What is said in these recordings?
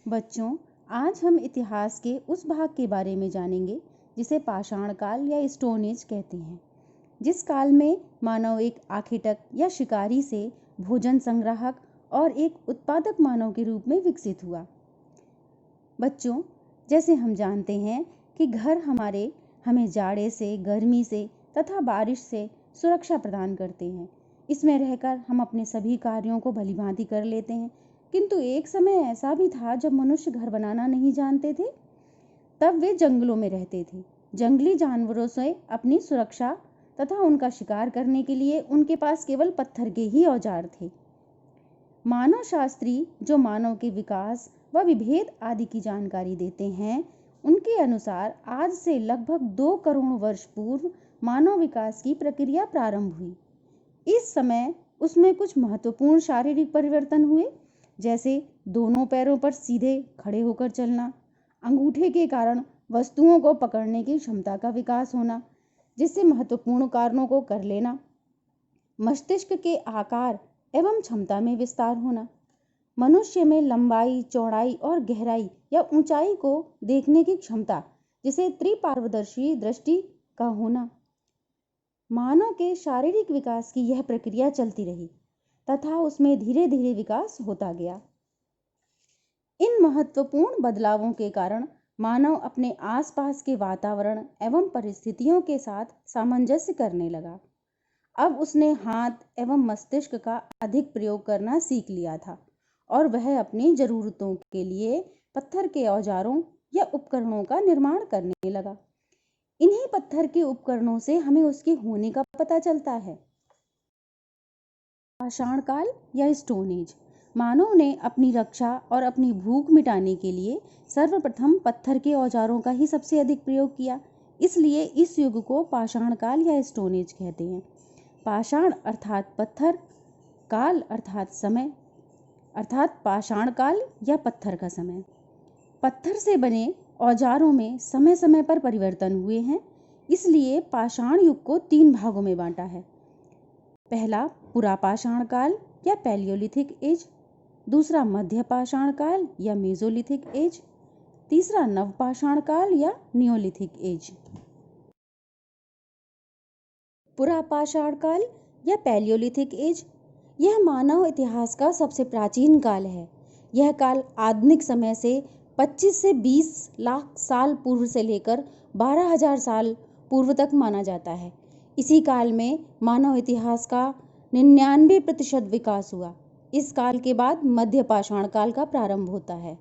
बच्चों, आज हम इतिहास के उस भाग के बारे में जानेंगे जिसे पाषाण काल या स्टोन एज कहते हैं, जिस काल में मानव एक आखेटक या शिकारी से भोजन संग्राहक और एक उत्पादक मानव के रूप में विकसित हुआ। बच्चों, जैसे हम जानते हैं कि घर हमें जाड़े से, गर्मी से तथा बारिश से सुरक्षा प्रदान करते हैं। इसमें रहकर हम अपने सभी कार्यों को भलीभांति कर लेते हैं। किंतु एक समय ऐसा भी था जब मनुष्य घर बनाना नहीं जानते थे। तब वे जंगलों में रहते थे। जंगली जानवरों से अपनी सुरक्षा तथा उनका शिकार करने के लिए उनके पास केवल पत्थर के ही औजार थे। मानव शास्त्री जो मानव के विकास व विभेद आदि की जानकारी देते हैं, उनके अनुसार आज से लगभग 2 करोड़ वर्ष पूर्व मानव विकास की प्रक्रिया प्रारंभ हुई। इस समय उसमें कुछ महत्वपूर्ण शारीरिक परिवर्तन हुए, जैसे दोनों पैरों पर सीधे खड़े होकर चलना, अंगूठे के कारण वस्तुओं को पकड़ने की क्षमता का विकास होना, जिससे महत्वपूर्ण कारणों को कर लेना, मस्तिष्क के आकार एवं क्षमता में विस्तार होना, मनुष्य में लंबाई, चौड़ाई और गहराई या ऊंचाई को देखने की क्षमता, जिसे त्रिपार्श्वदर्शी दृष्टि का होना। मानव के शारीरिक विकास की यह प्रक्रिया चलती रही तथा उसमें धीरे धीरे विकास होता गया। इन महत्वपूर्ण बदलावों के कारण मानव अपने आसपास के वातावरण एवं परिस्थितियों के साथ सामंजस्य करने लगा। अब उसने हाथ एवं मस्तिष्क का अधिक प्रयोग करना सीख लिया था और वह अपनी जरूरतों के लिए पत्थर के औजारों या उपकरणों का निर्माण करने लगा। इन्हीं पत्थर के उपकरणों से हमें उसके होने का पता चलता है। पाषाण काल या स्टोन एज। मानव ने अपनी रक्षा और अपनी भूख मिटाने के लिए सर्वप्रथम पत्थर के औजारों का ही सबसे अधिक प्रयोग किया। इसलिए इस युग को पाषाण काल या स्टोन एज कहते हैं। पाषाण अर्थात पत्थर, काल अर्थात समय, अर्थात पाषाण काल या पत्थर का समय। पत्थर से बने औजारों में समय समय पर परिवर्तन हुए हैं, इसलिए पाषाण युग को 3 भागों में बांटा है। पहला पुरापाषाण काल या पैलियोलिथिक एज, दूसरा मध्य पाषाण काल या मेसोलिथिक एज, तीसरा नवपाषाण काल या नियोलिथिक एज। पुरापाषाण काल या पैलियोलिथिक एज, यह मानव इतिहास का सबसे प्राचीन काल है। यह काल आधुनिक समय से 25 से 20 लाख साल पूर्व से लेकर 12,000 साल पूर्व तक माना जाता है। इसी काल में मानव इतिहास का 99% विकास हुआ। इस काल के बाद मध्य पाषाण काल का प्रारंभ होता है।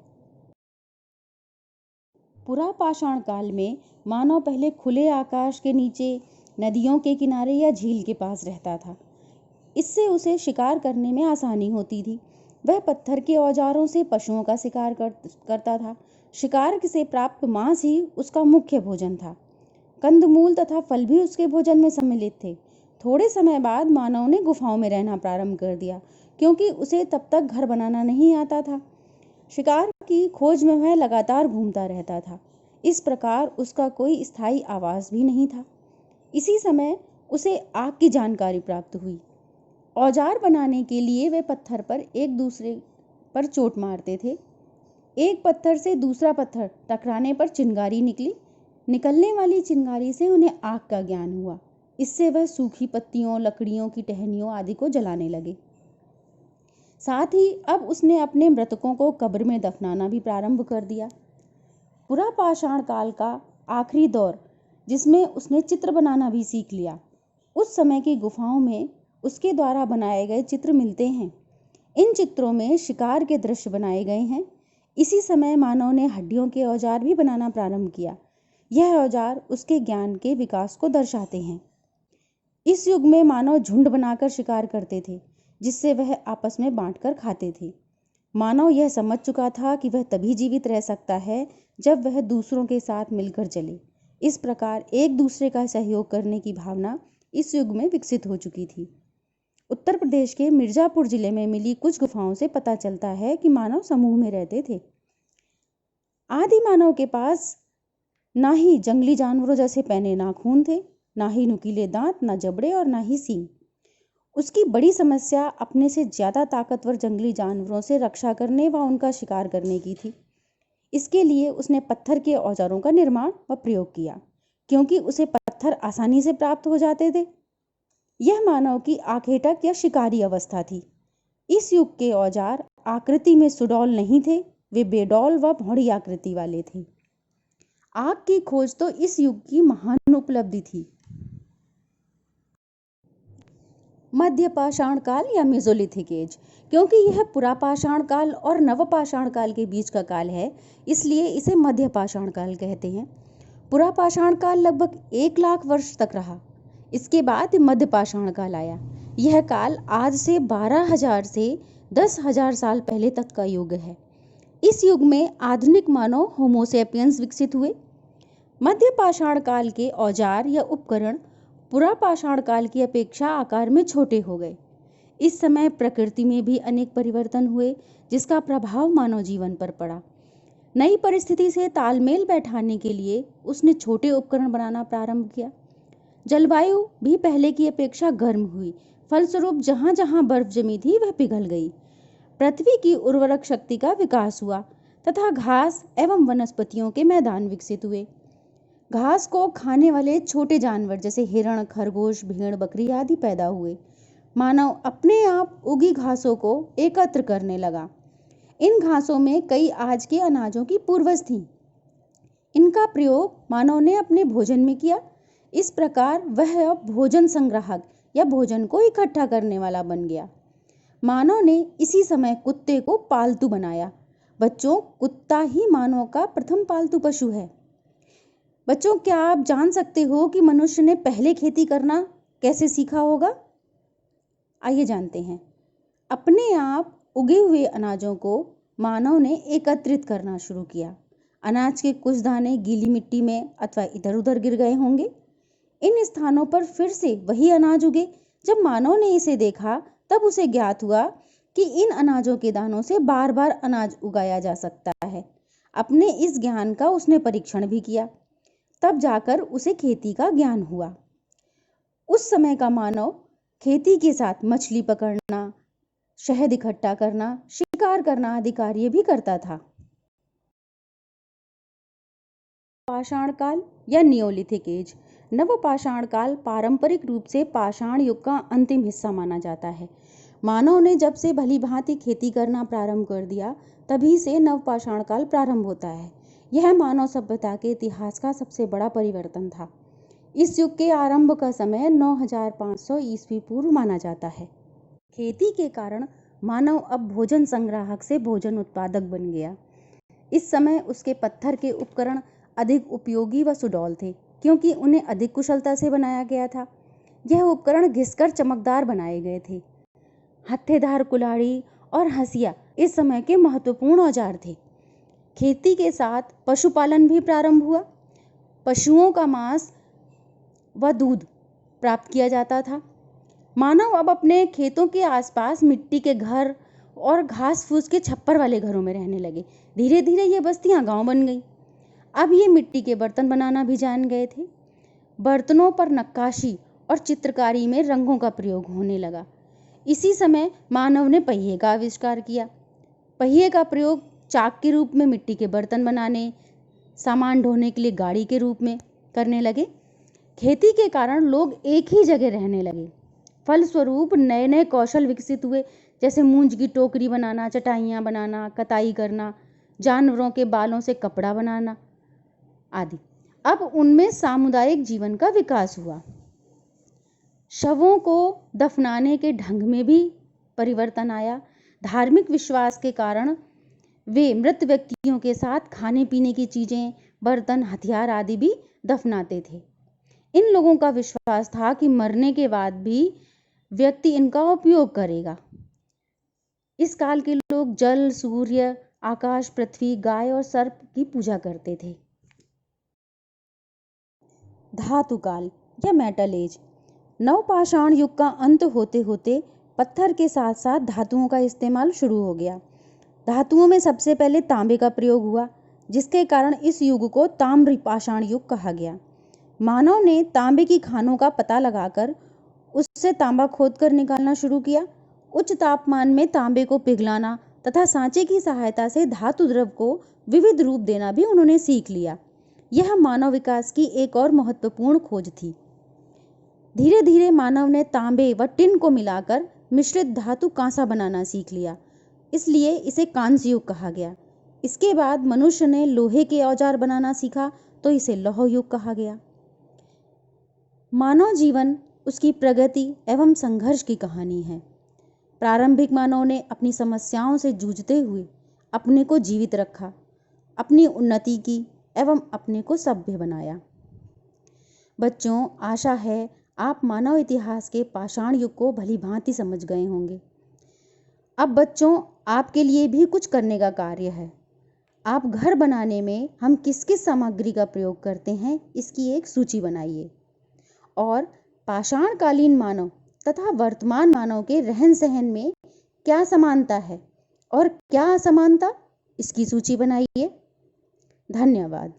पुरापाषाण काल में मानव पहले खुले आकाश के नीचे, नदियों के किनारे या झील के पास रहता था। इससे उसे शिकार करने में आसानी होती थी। वह पत्थर के औजारों से पशुओं का शिकार करता था। शिकार से प्राप्त मांस ही उसका मुख्य भोजन था। कंदमूल तथा फल भी उसके भोजन में सम्मिलित थे। थोड़े समय बाद मानव ने गुफाओं में रहना प्रारंभ कर दिया, क्योंकि उसे तब तक घर बनाना नहीं आता था। शिकार की खोज में वह लगातार घूमता रहता था। इस प्रकार उसका कोई स्थायी आवास भी नहीं था। इसी समय उसे आग की जानकारी प्राप्त हुई। औजार बनाने के लिए वे पत्थर पर एक दूसरे पर चोट मारते थे। एक पत्थर से दूसरा पत्थर टकराने पर चिंगारी निकलने वाली चिंगारी से उन्हें आग का ज्ञान हुआ। इससे वह सूखी पत्तियों, लकड़ियों की टहनियों आदि को जलाने लगे। साथ ही अब उसने अपने मृतकों को कब्र में दफनाना भी प्रारंभ कर दिया। पुरापाषाण काल का आखिरी दौर, जिसमें उसने चित्र बनाना भी सीख लिया। उस समय की गुफाओं में उसके द्वारा बनाए गए चित्र मिलते हैं। इन चित्रों में शिकार के दृश्य बनाए गए हैं। इसी समय मानव ने हड्डियों के औजार भी बनाना प्रारंभ किया। यह औजार उसके ज्ञान के विकास को दर्शाते हैं। इस युग में मानव झुंड बनाकर शिकार करते थे, जिससे वह आपस में बांटकर खाते थे। मानव यह समझ चुका था कि वह तभी जीवित रह सकता है जब वह दूसरों के साथ मिलकर चले। इस प्रकार एक दूसरे का सहयोग करने की भावना इस युग में विकसित हो चुकी थी। उत्तर प्रदेश के मिर्जापुर जिले में मिली कुछ गुफाओं से पता चलता है कि मानव समूह में रहते थे। आदि मानव के पास ना ही जंगली जानवरों जैसे पैने नाखून थे, ना ही नुकीले दांत, ना जबड़े और ना ही सींग। उसकी बड़ी समस्या अपने से ज्यादा ताकतवर जंगली जानवरों से रक्षा करने व उनका शिकार करने की थी। इसके लिए उसने पत्थर के औजारों का निर्माण व प्रयोग किया, क्योंकि उसे पत्थर आसानी से प्राप्त हो जाते थे। यह मानव की आखेटक या शिकारी अवस्था थी। इस युग के औजार आकृति में सुडौल नहीं थे, वे बेडौल व भौड़ी आकृति वाले थे। आग की खोज तो इस युग की महान उपलब्धि थी। मध्य पाषाण काल या मेसोलिथिक एज, क्योंकि यह पुरापाषाण काल और नवपाषाण काल के बीच का काल है, इसलिए इसे मध्य पाषाण काल कहते हैं। पुरापाषाण काल लगभग 1 लाख वर्ष तक रहा। इसके बाद मध्य पाषाण काल आया। यह काल आज से 12,000 से 10,000 साल पहले तक का युग है। इस युग में आधुनिक मानव होमोसेपियंस विकसित हुए। मध्य पाषाण काल के औजार या उपकरण पुरापाषाण काल की अपेक्षा आकार में छोटे हो गए। इस समय प्रकृति में भी अनेक परिवर्तन हुए, जिसका प्रभाव मानव जीवन पर पड़ा। नई परिस्थिति से तालमेल बैठाने के लिए उसने छोटे उपकरण बनाना प्रारंभ किया। जलवायु भी पहले की अपेक्षा गर्म हुई, फलस्वरूप जहां जहां बर्फ जमी थी वह पिघल गई। पृथ्वी की उर्वरक शक्ति का विकास हुआ तथा घास एवं वनस्पतियों के मैदान विकसित हुए। घास को खाने वाले छोटे जानवर जैसे हिरण, खरगोश, भेड़, बकरी आदि पैदा हुए। मानव अपने आप उगी घासों को एकत्र करने लगा। इन घासों में कई आज के अनाजों की पूर्वज थीं। इनका प्रयोग मानव ने अपने भोजन में किया। इस प्रकार वह अब भोजन संग्राहक या भोजन को इकट्ठा करने वाला बन गया। मानव ने इसी समय कुत्ते को पालतू बनाया। बच्चों, कुत्ता ही मानव का प्रथम पालतू पशु है। बच्चों, क्या आप जान सकते हो कि मनुष्य ने पहले खेती करना कैसे सीखा होगा? आइए जानते हैं। अपने आप उगे हुए अनाजों को मानव ने एकत्रित करना शुरू किया। अनाज के कुछ दाने गीली मिट्टी में अथवा इधर उधर गिर गए होंगे। इन स्थानों पर फिर से वही अनाज उगे। जब मानव ने इसे देखा तब उसे ज्ञात हुआ कि इन अनाजों के दानों से बार बार अनाज उगाया जा सकता है। अपने इस ज्ञान का उसने परीक्षण भी किया, तब जाकर उसे खेती का ज्ञान हुआ। उस समय का मानव खेती के साथ मछली पकड़ना, शहद इकट्ठा करना, शिकार करना आदि कार्य भी करता था। पाषाण काल या नियोलिथिक एज। नवपाषाण काल पारंपरिक रूप से पाषाण युग का अंतिम हिस्सा माना जाता है। मानव ने जब से भली भांति खेती करना प्रारंभ कर दिया, तभी से नवपाषाण काल प्रारंभ होता है। यह मानव सभ्यता के इतिहास का सबसे बड़ा परिवर्तन था। इस युग के आरंभ का समय 9500 ईस्वी पूर्व माना जाता है। खेती के कारण मानव अब भोजन संग्राहक से भोजन उत्पादक बन गया। इस समय उसके पत्थर के उपकरण अधिक उपयोगी व सुडौल थे, क्योंकि उन्हें अधिक कुशलता से बनाया गया था। यह उपकरण घिसकर चमकदार बनाए गए थे। हत्थेदार कुल्हाड़ी और हंसिया इस समय के महत्वपूर्ण औजार थे। खेती के साथ पशुपालन भी प्रारंभ हुआ। पशुओं का मांस व दूध प्राप्त किया जाता था। मानव अब अपने खेतों के आसपास मिट्टी के घर और घास फूस के छप्पर वाले घरों में रहने लगे। धीरे धीरे ये बस्तियां गांव बन गई। अब ये मिट्टी के बर्तन बनाना भी जान गए थे। बर्तनों पर नक्काशी और चित्रकारी में रंगों का प्रयोग होने लगा। इसी समय मानव ने पहिए का आविष्कार किया। पहिए का प्रयोग चाक के रूप में मिट्टी के बर्तन बनाने, सामान ढोने के लिए गाड़ी के रूप में करने लगे। खेती के कारण लोग एक ही जगह रहने लगे। फलस्वरूप नए नए कौशल विकसित हुए, जैसे मूंज की टोकरी बनाना, चटाइयाँ बनाना, कताई करना, जानवरों के बालों से कपड़ा बनाना आदि। अब उनमें सामुदायिक जीवन का विकास हुआ। शवों को दफनाने के ढंग में भी परिवर्तन आया। धार्मिक विश्वास के कारण वे मृत व्यक्तियों के साथ खाने पीने की चीजें, बर्तन, हथियार आदि भी दफनाते थे। इन लोगों का विश्वास था कि मरने के बाद भी व्यक्ति इनका उपयोग करेगा। इस काल के लोग जल, सूर्य, आकाश, पृथ्वी, गाय और सर्प की पूजा करते थे। धातु काल या मेटल एज। नवपाषाण युग का अंत होते होते पत्थर के साथ साथ धातुओं का इस्तेमाल शुरू हो गया। धातुओं में सबसे पहले तांबे का प्रयोग हुआ, जिसके कारण इस युग को ताम्र पाषाण युग कहा गया। मानव ने तांबे की खानों का पता लगाकर उससे तांबा खोदकर निकालना शुरू किया। उच्च तापमान में तांबे को पिघलाना तथा सांचे की सहायता से धातु द्रव को विविध रूप देना भी उन्होंने सीख लिया। यह मानव विकास की एक और महत्वपूर्ण खोज थी। धीरे धीरे मानव ने तांबे व टिन को मिलाकर मिश्रित धातु कांसा बनाना सीख लिया, इसलिए इसे कांस्य युग कहा गया। इसके बाद मनुष्य ने लोहे के औजार बनाना सीखा तो इसे लौह युग कहा गया। मानव जीवन उसकी प्रगति एवं संघर्ष की कहानी है। प्रारंभिक मानव ने अपनी समस्याओं से जूझते हुए अपने को जीवित रखा, अपनी उन्नति की एवं अपने को सभ्य बनाया। बच्चों, आशा है आप मानव इतिहास के पाषाण युग को भली भांति समझ गए होंगे। अब बच्चों, आपके लिए भी कुछ करने का कार्य है। आप घर बनाने में हम किस किस सामग्री का प्रयोग करते हैं, इसकी एक सूची बनाइए और पाषाणकालीन मानव तथा वर्तमान मानव के रहन सहन में क्या समानता है और क्या असमानता, इसकी सूची बनाइए। धन्यवाद।